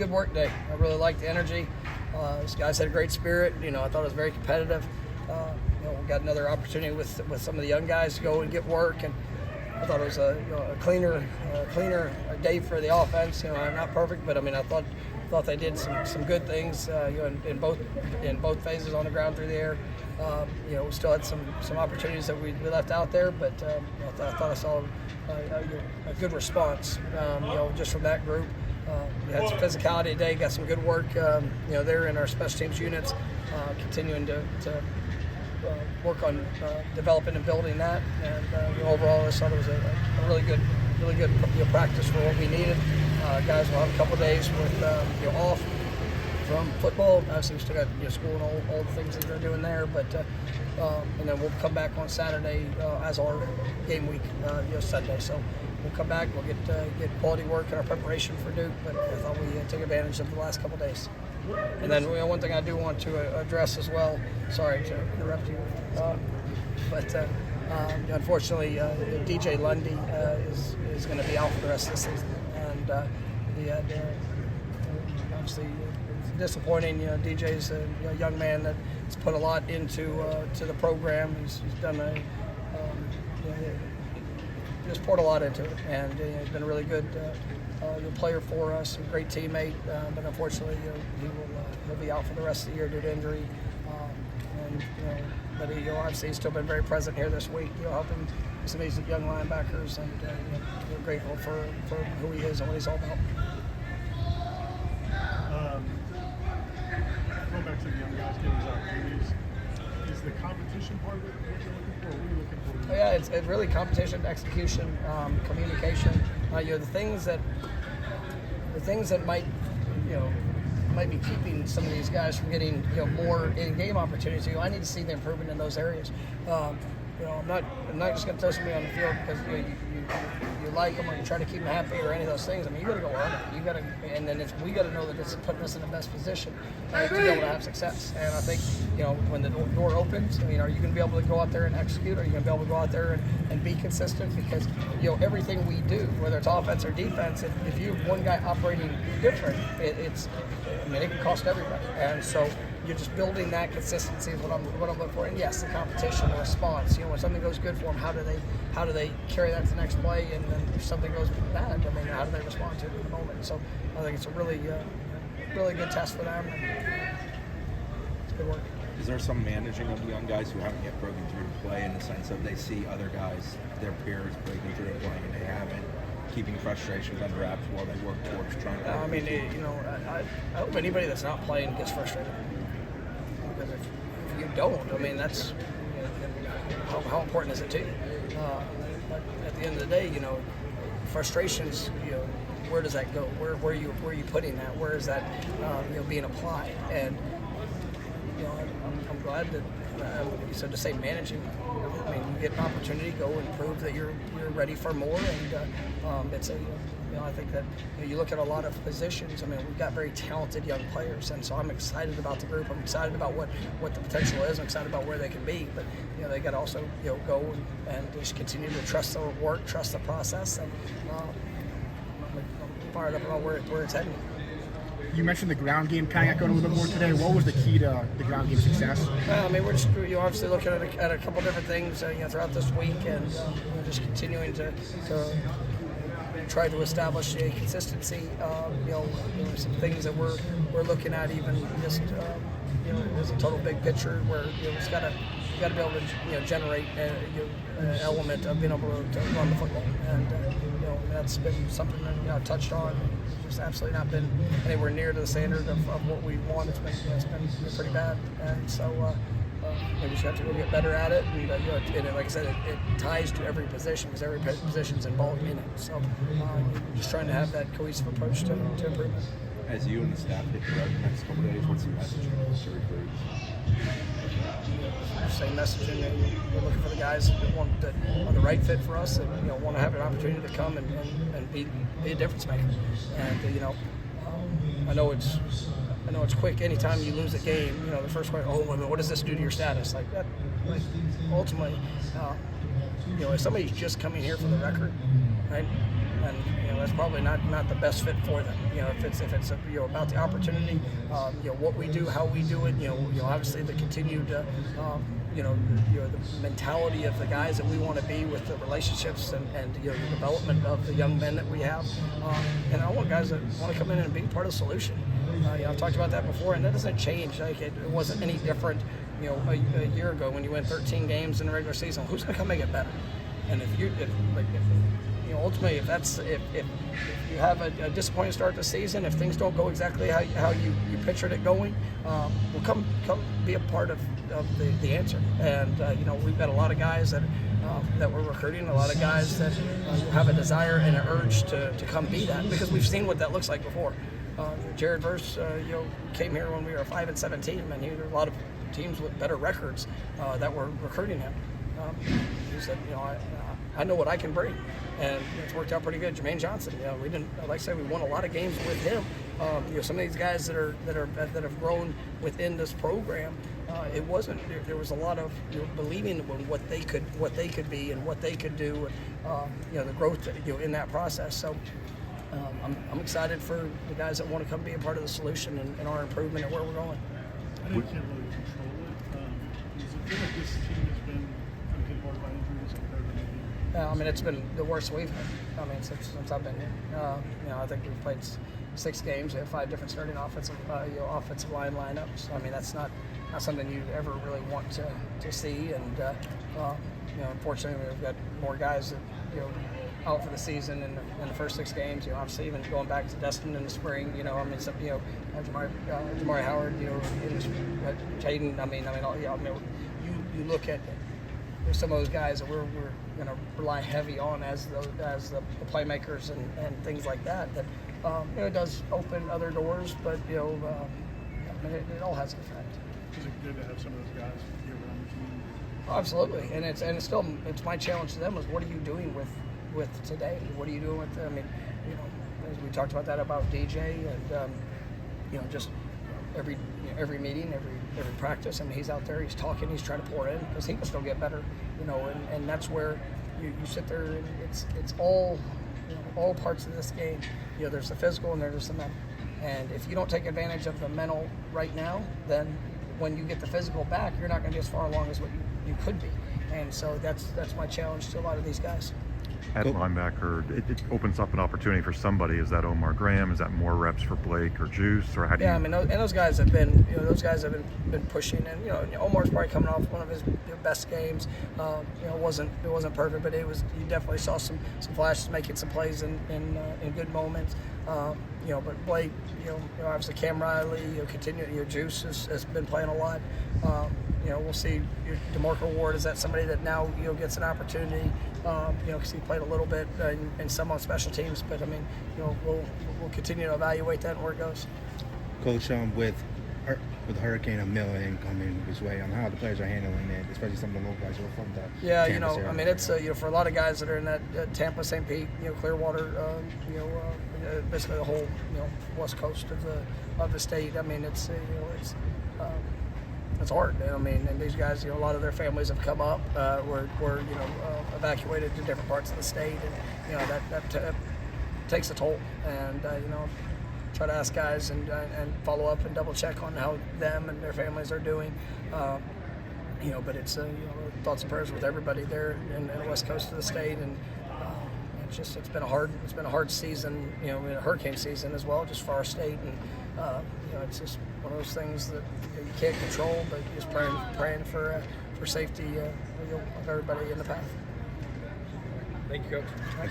Good work day. I really liked the energy. These guys had a great spirit. I thought it was very competitive. We got another opportunity with some of the young guys to go and get work, and I thought it was a cleaner day for the offense. Not perfect, but I thought they did some good things. In both phases on the ground through the air. We still had some opportunities that we left out there, but I thought I saw a good response. Just from that group. We had some physicality today, got some good work, there in our special teams units, continuing to work on developing and building that. And overall, I thought it was a really good practice for what we needed. Guys will have a couple of days with off from football. Obviously, we still got school and all the things that they're doing there, but and then we'll come back on Saturday as our game week, Sunday. So we'll come back. We'll get quality work in our preparation for Duke. But I thought we took advantage of the last couple of days. And then one thing I do want to address as well. Sorry to interrupt you, but unfortunately, DJ Lundy is going to be out for the rest of the season, and obviously it's disappointing. DJ's a young man that's put a lot into to the program. He's done just poured a lot into it, and he's been a really good player for us, a great teammate. But unfortunately, he'll be out for the rest of the year due to injury. But obviously he's still been very present here this week, helping some of these young linebackers, and we're grateful for who he is and what he's all about. Going back to the young guys getting these opportunities, is the competition part of it what you're looking for? What are you looking for? Yeah, it's really competition, execution, communication. The things that might be keeping some of these guys from getting more in-game opportunities. I need to see the improvement in those areas. I'm not just going to throw somebody on the field because you like them or you try to keep them happy or any of those things. You got to go earn it. You got to, and then we got to know that it's putting us in the best position to be able to have success. And I think when the door opens, are you going to be able to go out there and execute? Are you going to be able to go out there and be consistent? Because everything we do, whether it's offense or defense, if you have one guy operating different, it can cost everybody. And so you're just building that consistency is what I'm looking for. And yes, the competition, the response. When something goes good for them, how do they carry that to the next play? And then if something goes bad, how do they respond to it in the moment? So I think it's a really good test for them. It's good work. Is there some managing of the young guys who haven't yet broken through to play, in the sense of they see other guys, their peers, breaking through and playing, and they haven't? Keeping frustrations under wraps while they work towards trying to. I hope anybody that's not playing gets frustrated. Because if you don't, that's how important is it to you? But at the end of the day, frustrations. Where does that go? Where are you putting that? Where is that being applied? And I'm glad that you said to say managing. You get an opportunity, go and prove that you're ready for more, and it's I think that you look at a lot of positions. We've got very talented young players, and so I'm excited about the group. I'm excited about what the potential is. I'm excited about where they can be, but they got to also go and just continue to trust the work, trust the process, and I'm fired up about where it's heading. You mentioned the ground game kind of going a little bit more today. What was the key to the ground game success? We're just obviously looking at a couple different things throughout this week, and just continuing to try to establish a consistency. Some things that we're looking at, even just as a total big picture, where it's got to be able to generate an element of being able to run the football, and that's been something that I've touched on. It's absolutely not been anywhere near to the standard of what we want. It's been pretty bad, and so we just have to go get better at it. And like I said, it ties to every position, because every position's involved in it. So just trying to have that cohesive approach to improvement. As you and the staff hit the road the next couple of days, what's your message to recruits? Same messaging. We're looking for the guys that are the right fit for us, and want to have an opportunity to come and be a difference maker. And I know it's quick. Anytime you lose a game, the first question, what does this do to your status? Like that. Ultimately, if somebody's just coming here for the record, right? and that's probably not the best fit for them. If it's about the opportunity, what we do, how we do it. Obviously the continued the mentality of the guys that we want to be with the relationships and the development of the young men that we have. And I want guys that want to come in and be part of the solution. I've talked about that before, and that doesn't change. Like it wasn't any different, a year ago when you win 13 games in the regular season. Who's going to come make it better? And ultimately, if you have a disappointing start to the season, if things don't go exactly how you pictured it going, we'll come be a part of the answer. And we've got a lot of guys that we're recruiting, a lot of guys that have a desire and an urge to come be that, because we've seen what that looks like before. Jared Verse, came here when we were 5-17, and there were a lot of teams with better records that were recruiting him. He said, I know what I can bring, and it's worked out pretty good. Jermaine Johnson, we didn't, like I said, we won a lot of games with him. Some of these guys that have grown within this program, it wasn't. There was a lot of believing in what they could be and what they could do, and the growth in that process. So. I'm excited for the guys that want to come be a part of the solution and our improvement and where we're going. I know you can't really control it. Does it feel like this team has been hit hard by injuries compared to maybe? It's been the worst we've had. Since I've been here. I think we've played 6 games. We have 5 different starting offensive line lineups. That's not something you ever really want to see. And unfortunately, we've got more guys that out for the season in the first 6 games. Obviously even going back to Destin in the spring. Jamari Howard. Jaden. You look at there's some of those guys that we're going to rely heavy on as the playmakers and things like that. That it does open other doors, but it all has an effect. Is it good to have some of those guys here around the team? Absolutely, and it's my challenge to them is what are you doing with today? What are you doing with as we talked about that about DJ and just every meeting, every practice. He's out there, he's talking, he's trying to pour in because he can still get better, and that's where you sit there and it's all parts of this game. There's the physical and there's the mental, and if you don't take advantage of the mental right now, then when you get the physical back, you're not going to be as far along as what you could be. And so that's my challenge to a lot of these guys. At linebacker, it opens up an opportunity for somebody. Is that Omar Graham? Is that more reps for Blake or Juice? Or how do you? And those guys have been, been pushing, and Omar's probably coming off one of his best games. It wasn't perfect, but you definitely saw some flashes, making some plays in good moments. But Blake, obviously Cam Riley, Juice has been playing a lot. We'll see. DeMarco Ward, is that somebody that now gets an opportunity? Because he played a little bit in some on special teams, but we'll continue to evaluate that and where it goes. Coach, with Hurricane and Millen coming this way, how the players are handling it, especially some of the local guys who are from that. Yeah, it's for a lot of guys that are in that Tampa, St. Pete, Clearwater, basically the whole west coast of the state. It's hard. And these guys, a lot of their families have come up, were evacuated to different parts of the state, and that takes a toll. And try to ask guys and follow up and double check on how them and their families are doing. But it's thoughts and prayers with everybody there in the west coast of the state, and it's been a hard season, a hurricane season as well, just for our state, and it's just one of those things that you can't control, but just praying for safety of everybody in the path. Thank you, Coach.